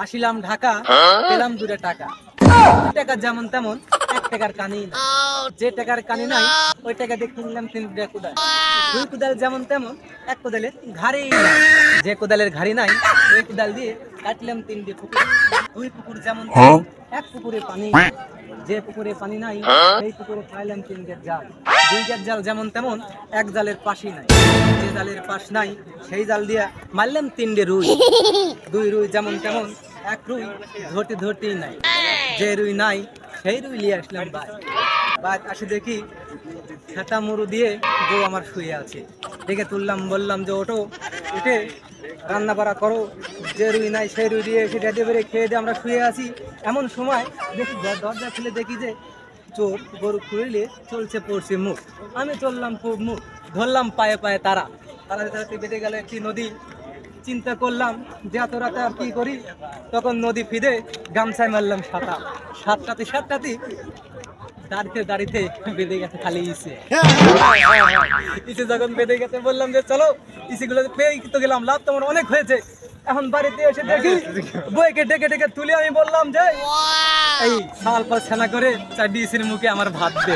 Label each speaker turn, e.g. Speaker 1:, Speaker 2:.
Speaker 1: আসিলাম ঢাকা, পেলাম 2 টাকা। 2 টাকা যেমন তেমন, 1 টাকার কানি নাই। যে টাকার কানি নাই ওই টাকা দিয়ে কিনলাম 3 কোদাল। 2 কোদাল যেমন তেমন, 1 কোদালের ঘাড়ি নাই। যে কোদালের ঘাড়ি নাই ওই কোদাল দিয়ে কাটলাম 3 পুকুর। 2 পুকুর যেমন তেমন, 1 পুকুরে পানি নাই। যে পুকুরে পানি নাই সেই পুকুরে খাইলাম 3 গেট জাল। 2 গেট জাল যেমন তেমন, 1 জালের পাশি নাই। যে জালের পাশ নাই সেই জাল দিয়া মারলাম 3 রুই। 2 রুই যেমন তেমন, 1 রুই ধরতেই নাই। যে রুই নাই সেই রুই নিয়ে আসলাম বাদ আসে দেখি খেতা মরু দিয়ে বউ আমার শুয়ে আছে। দেখে তুললাম, বললাম যে ওঠো, উঠে রান্না বাড়া করো। যে রুই নাই সেই রুই দিয়ে এসে ডেটে বেড়ে খেয়ে দিয়ে আমরা শুয়ে আছি। এমন সময় দেখি দরজা খুলে দেখি যে চোর গরু খুঁড়িলে চলছে পড়ছে মুখ। আমি চললাম খুব মুখ, ধরলাম পায়ে পায়ে তারা তাড়াতাড়ি বেঁধে গেল একটি নদী। চিন্তা করলাম যে এত রাতে আর কি করি, তখন নদী ফিদে গামছায় মারলাম সাতটাতে দাড়িতে বেঁধে গেছে খালি ইসে যখন বেঁধে গেছে বললাম যে চলো ইসিগুলো পেয়ে তো গেলাম, লাভ তোমার অনেক হয়েছে। এখন বাড়িতে এসে দেখি বইকে ডেকে তুলে আমি বললাম যে এই সাল পর ছানা করে 4 ইসির মুখে আমার ভাত দে।